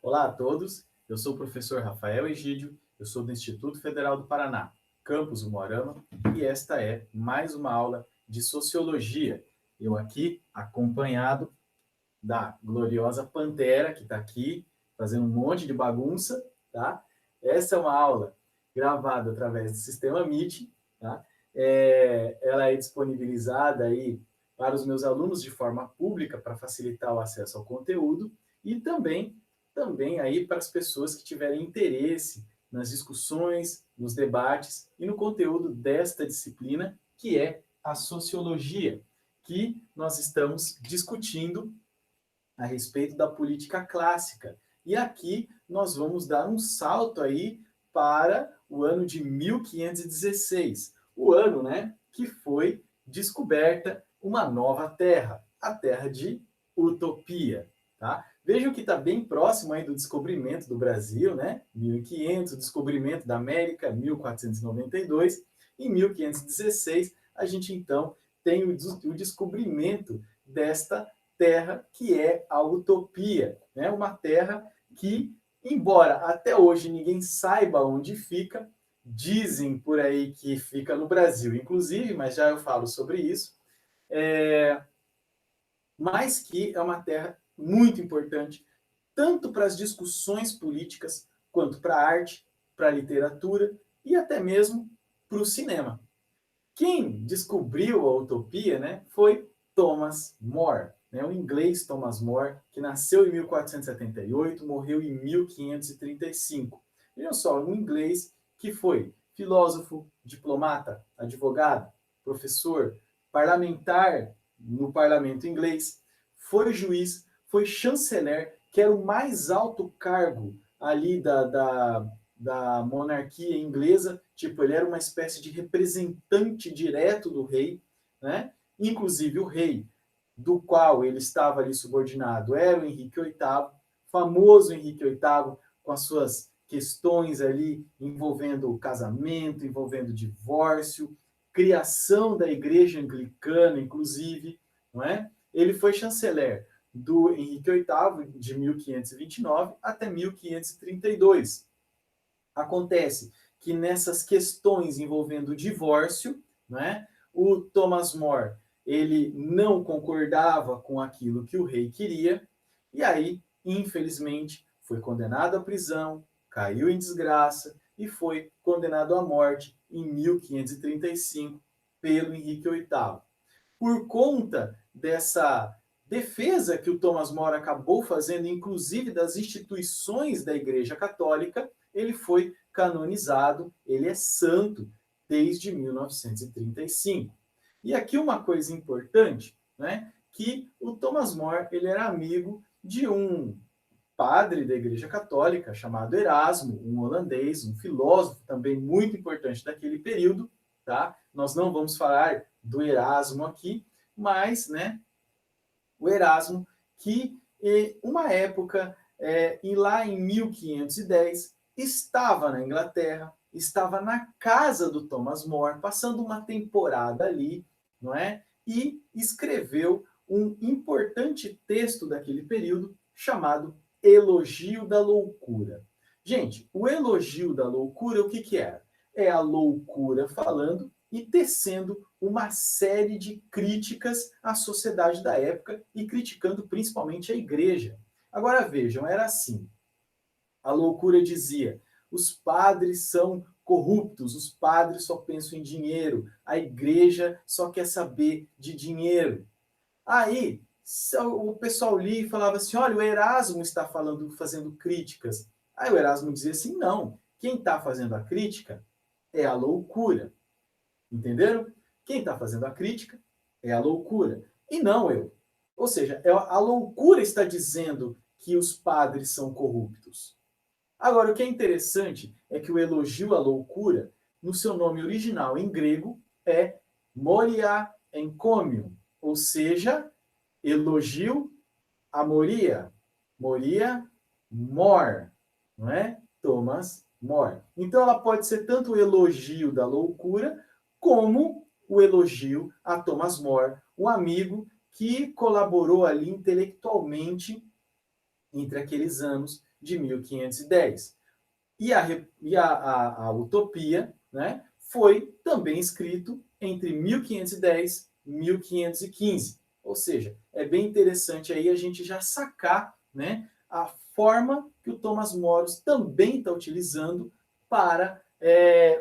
Olá a todos, eu sou o professor Rafael Egídio, eu sou do Instituto Federal do Paraná, campus Umuarama, e esta é mais uma aula de Sociologia. Eu aqui acompanhado da gloriosa Pantera, que está aqui fazendo um monte de bagunça, tá? Essa é uma aula gravada através do sistema Meet, tá? Ela é disponibilizada aí para os meus alunos de forma pública para facilitar o acesso ao conteúdo e também aí para as pessoas que tiverem interesse nas discussões, nos debates e no conteúdo desta disciplina, que é a sociologia, que nós estamos discutindo a respeito da política clássica. E aqui nós vamos dar um salto aí para o ano de 1516, o ano, né, que foi descoberta uma nova terra, a terra de Utopia, tá? Vejam que está bem próximo aí do descobrimento do Brasil, né? 1500, o descobrimento da América, 1492, em 1516 a gente então tem o descobrimento desta terra que é a utopia, né? Uma terra que, embora até hoje ninguém saiba onde fica, dizem por aí que fica no Brasil, inclusive, mas já eu falo sobre isso, mas que é uma terra muito importante, tanto para as discussões políticas, quanto para a arte, para a literatura e até mesmo para o cinema. Quem descobriu a utopia, né, foi Thomas More, né, o inglês Thomas More, que nasceu em 1478, morreu em 1535. Vejam só, um inglês que foi filósofo, diplomata, advogado, professor, parlamentar no parlamento inglês, foi juiz, foi chanceler, que era o mais alto cargo ali da monarquia inglesa, tipo, ele era uma espécie de representante direto do rei, né? Inclusive o rei do qual ele estava ali subordinado era o Henrique VIII, famoso Henrique VIII, com as suas questões ali envolvendo o casamento, envolvendo divórcio, criação da igreja anglicana, inclusive, não é? Ele foi chanceler do Henrique VIII de 1529 até 1532. Acontece que nessas questões envolvendo o divórcio, né, o Thomas More ele não concordava com aquilo que o rei queria, e aí, infelizmente, foi condenado à prisão, caiu em desgraça e foi condenado à morte em 1535 pelo Henrique VIII. Por conta dessa defesa que o Thomas More acabou fazendo, inclusive das instituições da Igreja Católica, ele foi canonizado, ele é santo desde 1935. E aqui uma coisa importante, né, que o Thomas More ele era amigo de um padre da Igreja Católica chamado Erasmo, um holandês, um filósofo também muito importante daquele período, tá? Nós não vamos falar do Erasmo aqui, mas, né, o Erasmo que uma época e lá em 1510 estava na Inglaterra, estava na casa do Thomas More, passando uma temporada ali, não é? E escreveu um importante texto daquele período chamado Elogio da Loucura. Gente, o Elogio da Loucura, o que que era? É a loucura falando e tecendo uma série de críticas à sociedade da época e criticando principalmente a igreja. Agora vejam, era assim. A loucura dizia: os padres são corruptos, os padres só pensam em dinheiro, a igreja só quer saber de dinheiro. Aí o pessoal lia e falava assim: olha, o Erasmo está falando, fazendo críticas. Aí o Erasmo dizia assim: não, quem está fazendo a crítica é a loucura. Entenderam? Quem está fazendo a crítica é a loucura, e não eu. Ou seja, a loucura está dizendo que os padres são corruptos. Agora, o que é interessante é que o elogio à loucura, no seu nome original em grego, é moria encomium, ou seja, elogio a moria. Moria, more, não é? Thomas More. Então, ela pode ser tanto o elogio da loucura, como o elogio a Thomas More, um amigo que colaborou ali intelectualmente entre aqueles anos de 1510. A Utopia, né, foi também escrito entre 1510 e 1515. Ou seja, é bem interessante aí a gente já sacar, né, a forma que o Thomas More também está utilizando para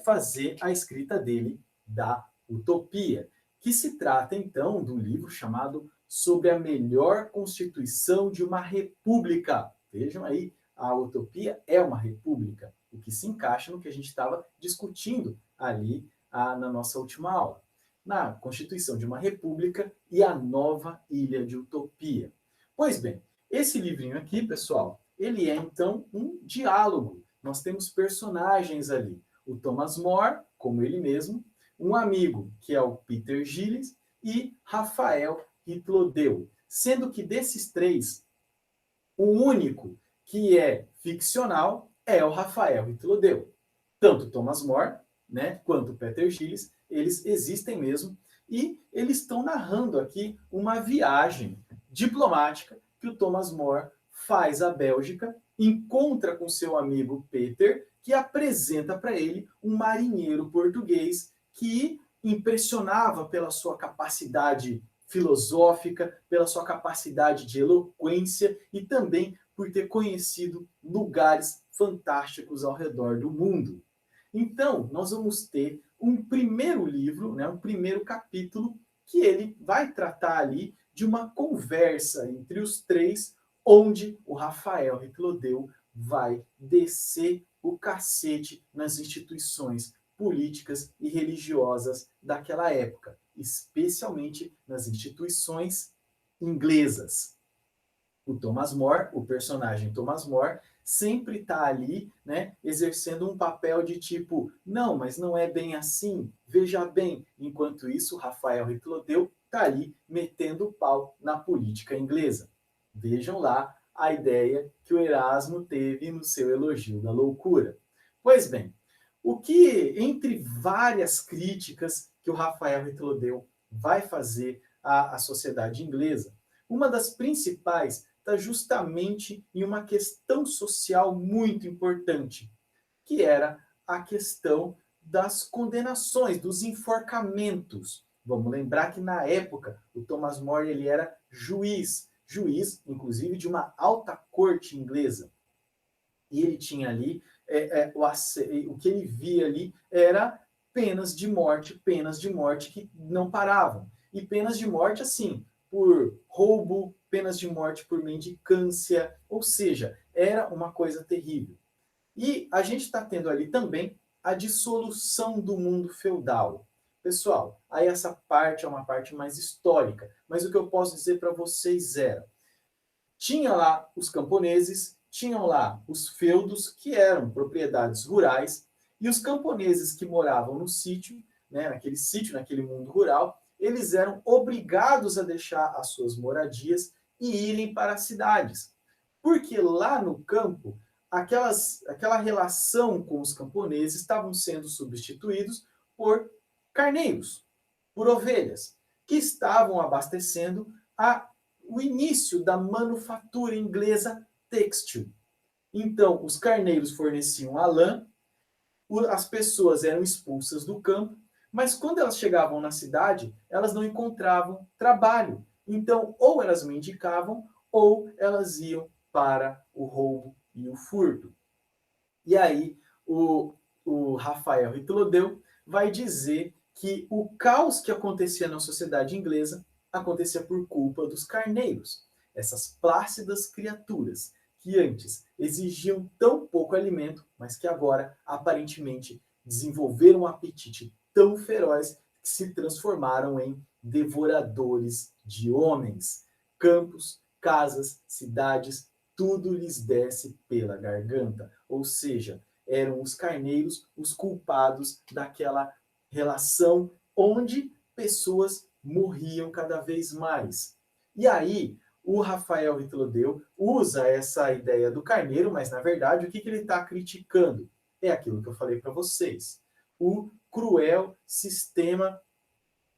fazer a escrita dele da Utopia, que se trata então de um livro chamado Sobre a Melhor Constituição de uma República. Vejam aí, a utopia é uma república, o que se encaixa no que a gente estava discutindo ali na nossa última aula. Na Constituição de uma República e a Nova Ilha de Utopia. Pois bem, esse livrinho aqui, pessoal, ele é então um diálogo. Nós temos personagens ali. O Thomas More, como ele mesmo, um amigo, que é o Peter Gillis, e Rafael Ritlodeau. Sendo que desses três, o único que é ficcional é o Rafael Ritlodeau. Tanto Thomas More, né, quanto Peter Gillis, eles existem mesmo e eles estão narrando aqui uma viagem diplomática que o Thomas More faz à Bélgica, encontra com seu amigo Peter, que apresenta para ele um marinheiro português que impressionava pela sua capacidade filosófica, pela sua capacidade de eloquência e também por ter conhecido lugares fantásticos ao redor do mundo. Então, nós vamos ter um primeiro livro, né, um primeiro capítulo, que ele vai tratar ali de uma conversa entre os três, onde o Rafael Ritlodeau vai descer o cacete nas instituições políticas e religiosas daquela época, especialmente nas instituições inglesas. O Thomas More, o personagem Thomas More, sempre está ali, né, exercendo um papel de tipo, não, mas não é bem assim, veja bem. Enquanto isso, Rafael Ritlodeau está ali metendo o pau na política inglesa. Vejam lá a ideia que o Erasmo teve no seu elogio da loucura. Pois bem, o que, entre várias críticas que o Rafael Ritlodeau vai fazer à sociedade inglesa, uma das principais está justamente em uma questão social muito importante, que era a questão das condenações, dos enforcamentos. Vamos lembrar que na época o Thomas More ele era juiz, inclusive de uma alta corte inglesa. E ele tinha ali, o que ele via ali era penas de morte que não paravam. E penas de morte, assim, por roubo, penas de morte por mendicância, ou seja, era uma coisa terrível. E a gente está tendo ali também a dissolução do mundo feudal. Pessoal, aí essa parte é uma parte mais histórica, mas o que eu posso dizer para vocês era, tinha lá os camponeses, tinham lá os feudos, que eram propriedades rurais, e os camponeses que moravam no sítio, né, naquele mundo rural, eles eram obrigados a deixar as suas moradias e irem para as cidades. Porque lá no campo, aquela relação com os camponeses estavam sendo substituídos por carneiros, por ovelhas, que estavam abastecendo o início da manufatura inglesa têxtil. Então, os carneiros forneciam a lã, as pessoas eram expulsas do campo, mas quando elas chegavam na cidade, elas não encontravam trabalho. Então, ou elas mendicavam, ou elas iam para o roubo e o furto. E aí, o Rafael Ritlodeau vai dizer que o caos que acontecia na sociedade inglesa acontecia por culpa dos carneiros, essas plácidas criaturas que antes exigiam tão pouco alimento, mas que agora aparentemente desenvolveram um apetite tão feroz que se transformaram em devoradores de homens. Campos, casas, cidades, tudo lhes desce pela garganta. Ou seja, eram os carneiros os culpados daquela relação onde pessoas morriam cada vez mais. E aí, o Rafael Ritlodeau usa essa ideia do carneiro, mas na verdade o que ele está criticando? É aquilo que eu falei para vocês. O cruel sistema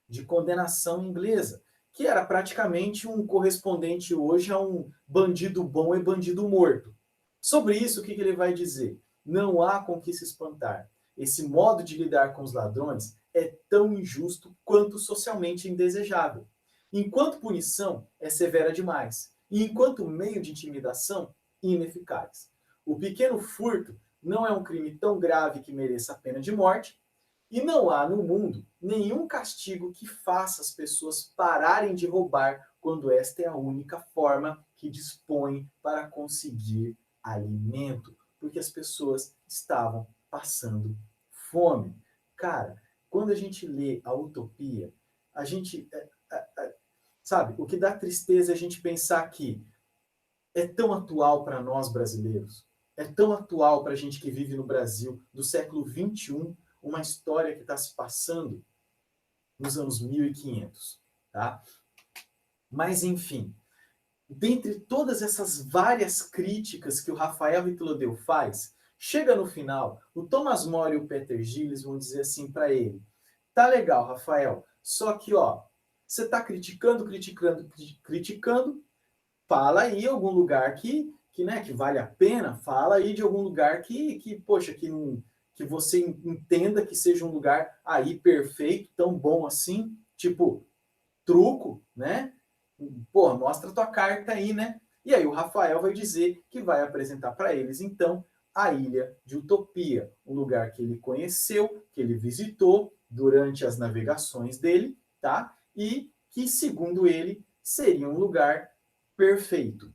de condenação inglesa, que era praticamente um correspondente hoje a um bandido bom e bandido morto. Sobre isso, o que ele vai dizer? Não há com que se espantar. Esse modo de lidar com os ladrões é tão injusto quanto socialmente indesejável. Enquanto punição é severa demais, e enquanto meio de intimidação, ineficaz. O pequeno furto não é um crime tão grave que mereça a pena de morte, e não há no mundo nenhum castigo que faça as pessoas pararem de roubar quando esta é a única forma que dispõem para conseguir alimento, porque as pessoas estavam passando fome. Cara, quando a gente lê a Utopia, a gente, sabe, o que dá tristeza é a gente pensar que é tão atual para nós brasileiros, é tão atual para a gente que vive no Brasil do século XXI, uma história que está se passando nos anos 1500, tá? Mas, enfim, dentre todas essas várias críticas que o Rafael Ritolodeu faz, chega no final, o Thomas More e o Peter Gillis vão dizer assim para ele: tá legal, Rafael, só que, ó, você está criticando, fala aí algum lugar que vale a pena, fala aí de algum lugar poxa, que você entenda que seja um lugar aí perfeito, tão bom assim, tipo, truco, né? Pô, mostra tua carta aí, né? E aí o Rafael vai dizer que vai apresentar para eles, então, a Ilha de Utopia, um lugar que ele conheceu, que ele visitou durante as navegações dele, tá? E que, segundo ele, seria um lugar perfeito.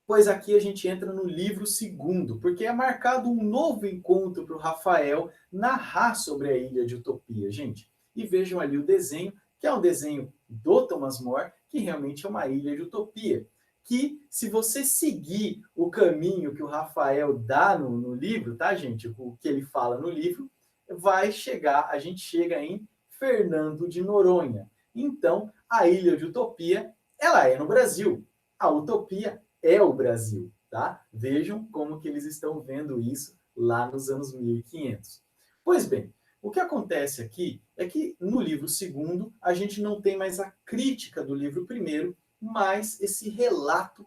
Pois aqui a gente entra no livro segundo, porque é marcado um novo encontro para o Rafael narrar sobre a Ilha de Utopia, gente. E vejam ali o desenho, que é um desenho do Thomas More, que realmente é uma ilha de utopia. Que, se você seguir o caminho que o Rafael dá no livro, tá, gente? O que ele fala no livro, a gente chega em Fernando de Noronha. Então, a Ilha de Utopia, ela é no Brasil. A utopia é o Brasil, tá? Vejam como que eles estão vendo isso lá nos anos 1500. Pois bem, o que acontece aqui é que no livro segundo a gente não tem mais a crítica do livro primeiro, mas esse relato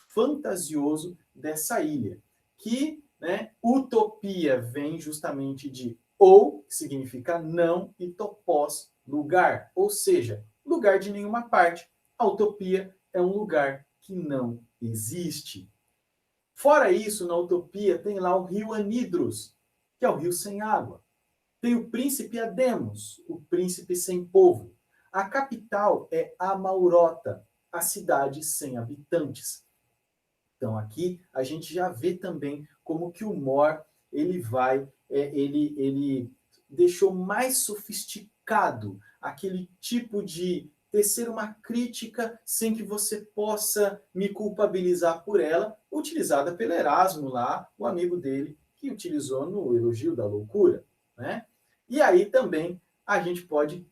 fantasioso dessa ilha, que, né, utopia vem justamente de ou, que significa não, e topos, lugar, ou seja, lugar de nenhuma parte. A utopia é um lugar que não existe. Fora isso, na utopia tem lá o rio Anidros, que é o rio sem água. Tem o príncipe Ademos, o príncipe sem povo. A capital é Amaurota, a cidade sem habitantes. Então aqui a gente já vê também como que o More ele deixou mais sofisticado aquele tipo de tecer uma crítica sem que você possa me culpabilizar por ela, utilizada pelo Erasmo lá, o amigo dele, que utilizou no Elogio da Loucura, né? E aí também a gente pode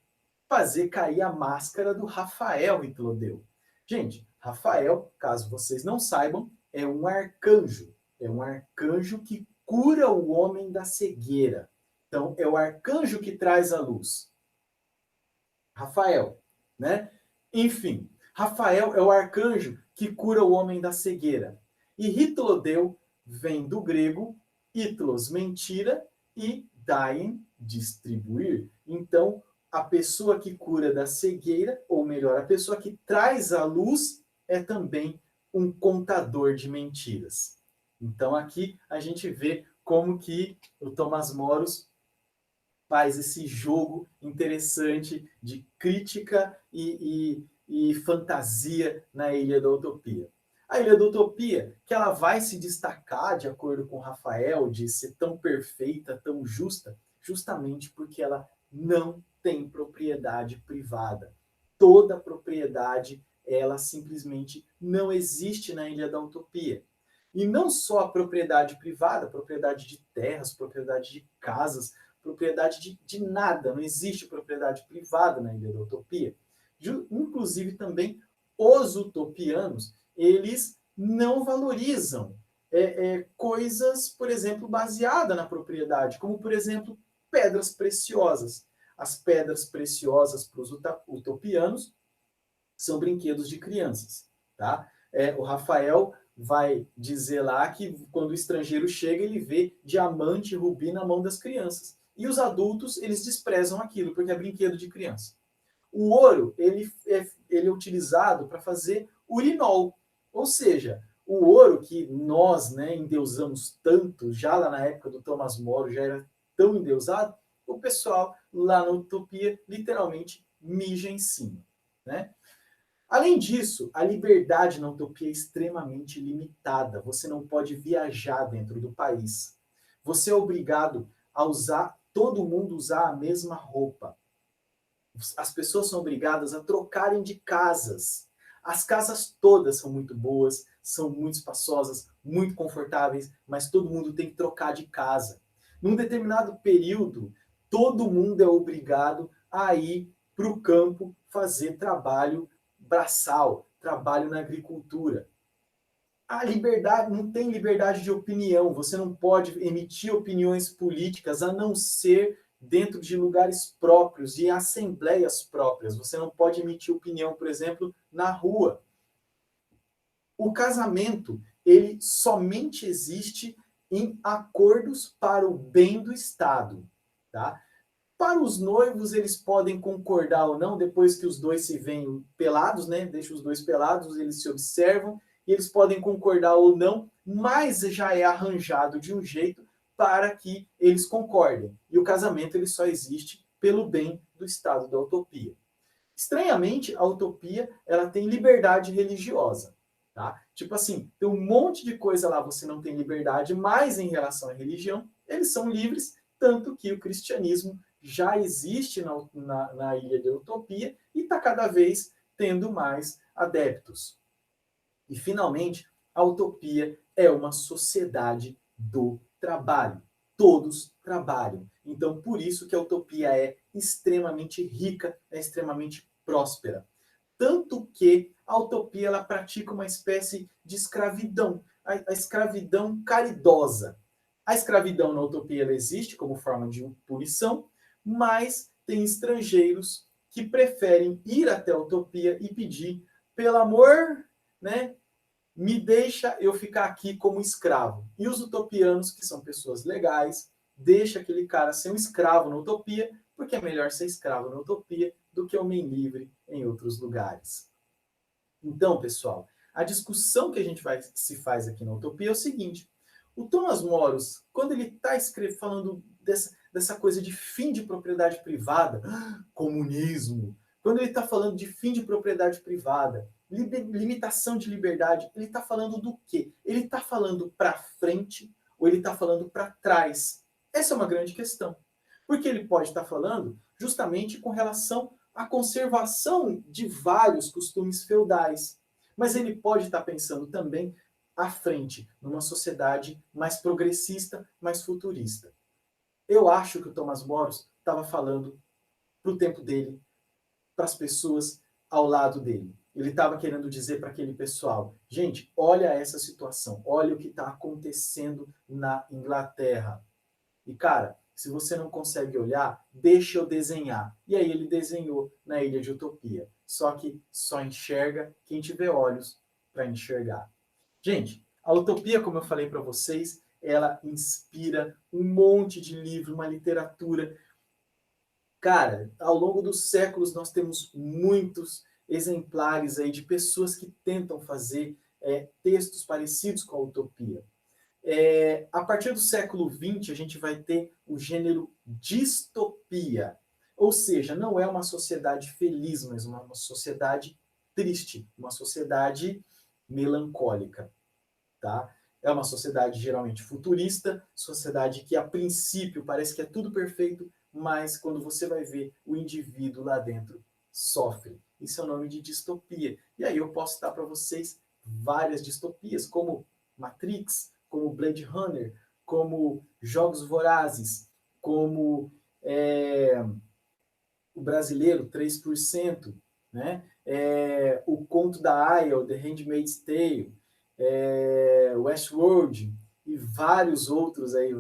fazer cair a máscara do Rafael Ritolodeu. Gente, Rafael, caso vocês não saibam, é um arcanjo. É um arcanjo que cura o homem da cegueira. Então, é o arcanjo que traz a luz. Rafael, né? Enfim, Rafael é o arcanjo que cura o homem da cegueira. E Ritolodeu vem do grego hitlos, mentira, e daien, distribuir. Então, a pessoa que cura da cegueira, ou melhor, a pessoa que traz a luz, é também um contador de mentiras. Então, aqui a gente vê como que o Thomas Moros faz esse jogo interessante de crítica e fantasia na Ilha da Utopia. A Ilha da Utopia, que ela vai se destacar, de acordo com Rafael, de ser tão perfeita, tão justa, justamente porque ela não tem propriedade privada. Toda propriedade, ela simplesmente não existe na Ilha da Utopia. E não só a propriedade privada, propriedade de terras, propriedade de casas, propriedade de nada, não existe propriedade privada na Ilha da Utopia. Inclusive também os utopianos, eles não valorizam coisas, por exemplo, baseadas na propriedade, como, por exemplo, pedras preciosas. As pedras preciosas para os utopianos são brinquedos de crianças. Tá? O Rafael vai dizer lá que quando o estrangeiro chega, ele vê diamante e rubi na mão das crianças. E os adultos, eles desprezam aquilo, porque é brinquedo de criança. O ouro, ele é utilizado para fazer urinol. Ou seja, o ouro que nós, né, endeusamos tanto, já lá na época do Thomas More, já era tão endeusado, o pessoal lá na Utopia literalmente mija em cima, né? Além disso, a liberdade na Utopia é extremamente limitada. Você não pode viajar dentro do país. Você é obrigado a usar, todo mundo usar a mesma roupa. As pessoas são obrigadas a trocarem de casas. As casas todas são muito boas, são muito espaçosas, muito confortáveis, mas todo mundo tem que trocar de casa. Num determinado período, todo mundo é obrigado a ir para o campo fazer trabalho braçal, trabalho na agricultura. A liberdade, não tem liberdade de opinião, você não pode emitir opiniões políticas a não ser dentro de lugares próprios, de assembleias próprias. Você não pode emitir opinião, por exemplo, na rua. O casamento, ele somente existe em acordos para o bem do Estado, tá? Para os noivos, eles podem concordar ou não, depois que os dois se veem pelados, né? Deixa os dois pelados, eles se observam, e eles podem concordar ou não, mas já é arranjado de um jeito para que eles concordem. E o casamento ele só existe pelo bem do estado da utopia. Estranhamente, a utopia ela tem liberdade religiosa. Tá? Tipo assim, tem um monte de coisa lá, você não tem liberdade, mas em relação à religião, eles são livres, tanto que o cristianismo já existe na Ilha da Utopia e está cada vez tendo mais adeptos. E, finalmente, a utopia é uma sociedade do trabalho. Todos trabalham. Então, por isso que a utopia é extremamente rica, é extremamente próspera. Tanto que a utopia ela pratica uma espécie de escravidão, a escravidão caridosa. A escravidão na utopia ela existe como forma de punição, mas tem estrangeiros que preferem ir até a utopia e pedir, pelo amor, né, me deixa eu ficar aqui como escravo. E os utopianos, que são pessoas legais, deixa aquele cara ser um escravo na utopia, porque é melhor ser escravo na utopia do que homem livre em outros lugares. Então, pessoal, a discussão que a gente se faz aqui na utopia é o seguinte: o Thomas More, quando ele está falando dessa coisa de fim de propriedade privada, comunismo, quando ele está falando de fim de propriedade privada, limitação de liberdade, ele está falando do quê? Ele está falando para frente ou ele está falando para trás? Essa é uma grande questão. Porque ele pode estar falando justamente com relação à conservação de vários costumes feudais. Mas ele pode estar pensando também à frente, numa sociedade mais progressista, mais futurista. Eu acho que o Thomas More estava falando para o tempo dele, para as pessoas ao lado dele. Ele estava querendo dizer para aquele pessoal: gente, olha essa situação, olha o que está acontecendo na Inglaterra. E, cara, se você não consegue olhar, deixa eu desenhar. E aí ele desenhou na Ilha de Utopia. Só que só enxerga quem tiver olhos para enxergar. Gente, a utopia, como eu falei para vocês, ela inspira um monte de livro, uma literatura. Cara, ao longo dos séculos nós temos muitos exemplares aí de pessoas que tentam fazer textos parecidos com a utopia. A partir do século XX, a gente vai ter o gênero distopia. Ou seja, não é uma sociedade feliz, mas uma sociedade triste, uma sociedade melancólica. Tá? É uma sociedade geralmente futurista, sociedade que a princípio parece que é tudo perfeito, mas quando você vai ver o indivíduo lá dentro sofre. Isso é o nome de distopia. E aí eu posso dar para vocês várias distopias, como Matrix, como Blade Runner, como Jogos Vorazes, como o brasileiro 3%, né? O Conto da Aia, The Handmaid's Tale, Westworld e vários outros aí,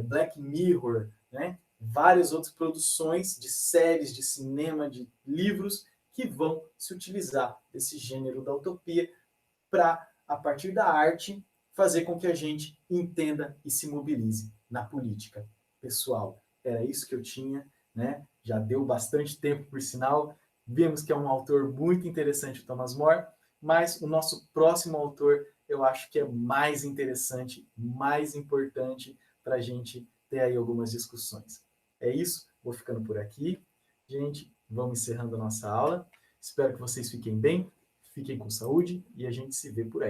Black Mirror, né? Várias outras produções de séries, de cinema, de livros que vão se utilizar desse gênero da utopia para, a partir da arte, fazer com que a gente entenda e se mobilize na política. Pessoal, era isso que eu tinha, né? Já deu bastante tempo, por sinal. Vemos que é um autor muito interessante, o Thomas More, mas o nosso próximo autor eu acho que é mais interessante, mais importante para a gente ter aí algumas discussões. É isso, vou ficando por aqui. Gente, vamos encerrando a nossa aula. Espero que vocês fiquem bem, fiquem com saúde e a gente se vê por aí.